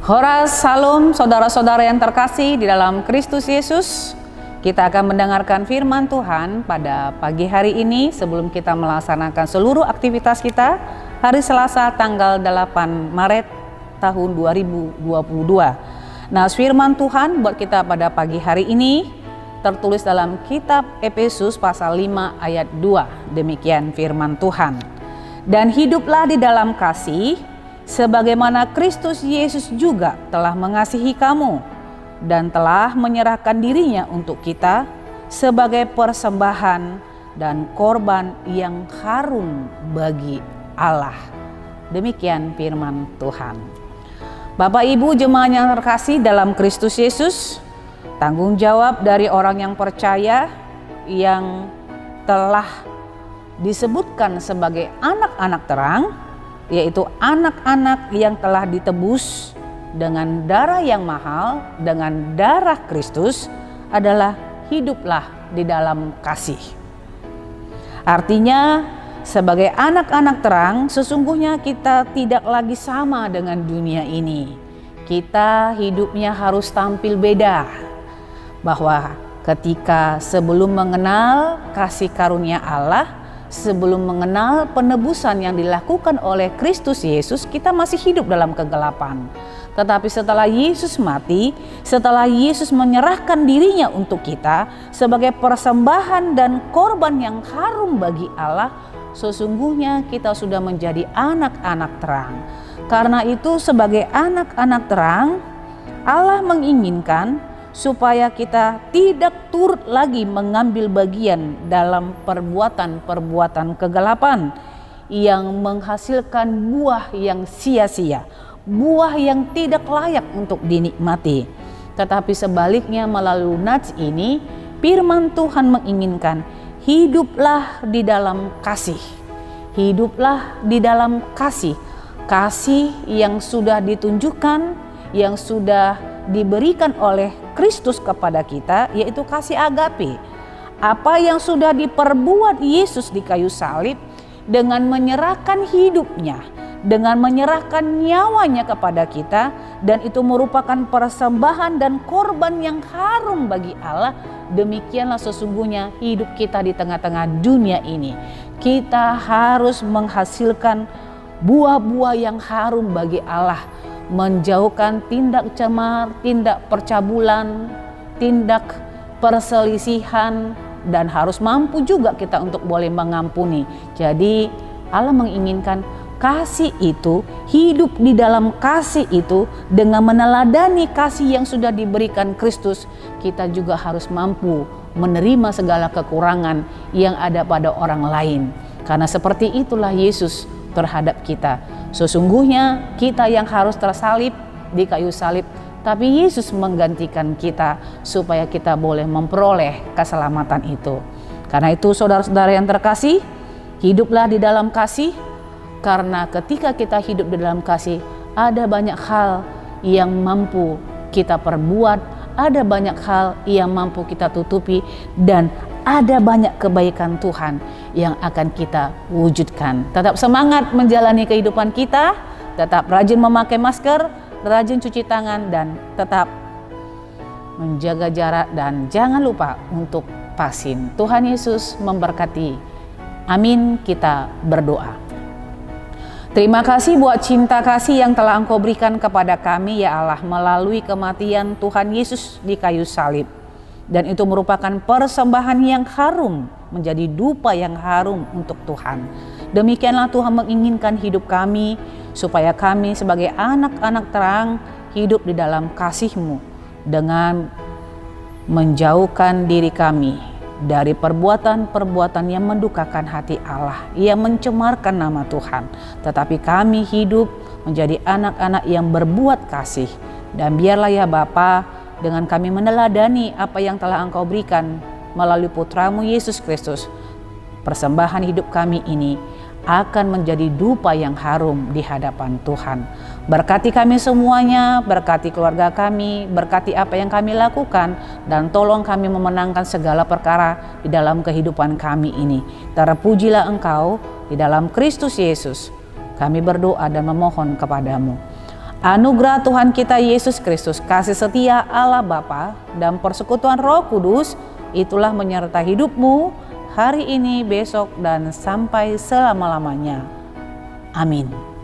Horas Salam, saudara-saudara yang terkasih di dalam Kristus Yesus. Kita akan mendengarkan firman Tuhan pada pagi hari ini sebelum kita melaksanakan seluruh aktivitas kita hari Selasa tanggal 8 Maret tahun 2022. Nah, firman Tuhan buat kita pada pagi hari ini tertulis dalam kitab Efesus pasal 5 ayat 2. Demikian firman Tuhan. Dan hiduplah di dalam kasih, sebagaimana Kristus Yesus juga telah mengasihi kamu dan telah menyerahkan dirinya untuk kita sebagai persembahan dan korban yang harum bagi Allah. Demikian firman Tuhan. Bapak Ibu jemaat yang terkasih dalam Kristus Yesus, tanggung jawab dari orang yang percaya yang telah disebutkan sebagai anak-anak terang, yaitu anak-anak yang telah ditebus dengan darah yang mahal, dengan darah Kristus, adalah hiduplah di dalam kasih. Artinya sebagai anak-anak terang, sesungguhnya kita tidak lagi sama dengan dunia ini. Kita hidupnya harus tampil beda. Bahwa ketika sebelum mengenal kasih karunia Allah, sebelum mengenal penebusan yang dilakukan oleh Kristus Yesus, kita masih hidup dalam kegelapan. Tetapi setelah Yesus mati, setelah Yesus menyerahkan dirinya untuk kita sebagai persembahan dan korban yang harum bagi Allah, sesungguhnya kita sudah menjadi anak-anak terang. Karena itu sebagai anak-anak terang, Allah menginginkan supaya kita tidak turut lagi mengambil bagian dalam perbuatan-perbuatan kegelapan yang menghasilkan buah yang sia-sia, buah yang tidak layak untuk dinikmati. Tetapi sebaliknya melalui nats ini, firman Tuhan menginginkan hiduplah di dalam kasih. Hiduplah di dalam kasih. Kasih yang sudah ditunjukkan, yang sudah diberikan oleh Kristus kepada kita, yaitu kasih agape. Apa yang sudah diperbuat Yesus di kayu salib dengan menyerahkan hidupnya, dengan menyerahkan nyawanya kepada kita, dan itu merupakan persembahan dan korban yang harum bagi Allah. Demikianlah sesungguhnya hidup kita di tengah-tengah dunia ini. Kita harus menghasilkan buah-buah yang harum bagi Allah, menjauhkan tindak cemar, tindak percabulan, tindak perselisihan, dan harus mampu juga kita untuk boleh mengampuni. Jadi Allah menginginkan kasih itu, hidup di dalam kasih itu, dengan meneladani kasih yang sudah diberikan Kristus, kita juga harus mampu menerima segala kekurangan yang ada pada orang lain. Karena seperti itulah Yesus terhadap kita. Sesungguhnya kita yang harus tersalib di kayu salib, tapi Yesus menggantikan kita supaya kita boleh memperoleh keselamatan itu. Karena itu saudara-saudara yang terkasih, hiduplah di dalam kasih, karena ketika kita hidup di dalam kasih, ada banyak hal yang mampu kita perbuat, ada banyak hal yang mampu kita tutupi, dan ada banyak kebaikan Tuhan yang akan kita wujudkan. Tetap semangat menjalani kehidupan kita, tetap rajin memakai masker, rajin cuci tangan, dan tetap menjaga jarak, dan jangan lupa untuk vaksin. Tuhan Yesus memberkati. Amin, kita berdoa. Terima kasih buat cinta kasih yang telah Engkau berikan kepada kami ya Allah melalui kematian Tuhan Yesus di kayu salib. Dan itu merupakan persembahan yang harum, menjadi dupa yang harum untuk Tuhan. Demikianlah Tuhan menginginkan hidup kami, supaya kami sebagai anak-anak terang hidup di dalam kasih-Mu, dengan menjauhkan diri kami dari perbuatan-perbuatan yang mendukakan hati Allah, yang mencemarkan nama Tuhan. Tetapi kami hidup menjadi anak-anak yang berbuat kasih. Dan biarlah ya Bapa, dengan kami meneladani apa yang telah Engkau berikan melalui Putra-Mu Yesus Kristus, persembahan hidup kami ini akan menjadi dupa yang harum di hadapan Tuhan. Berkati kami semuanya, berkati keluarga kami, berkati apa yang kami lakukan, dan tolong kami memenangkan segala perkara di dalam kehidupan kami ini. Terpujilah Engkau di dalam Kristus Yesus. Kami berdoa dan memohon kepadamu. Anugerah Tuhan kita Yesus Kristus, kasih setia Allah Bapa, dan persekutuan Roh Kudus itulah menyertai hidupmu hari ini, besok, dan sampai selama-lamanya. Amin.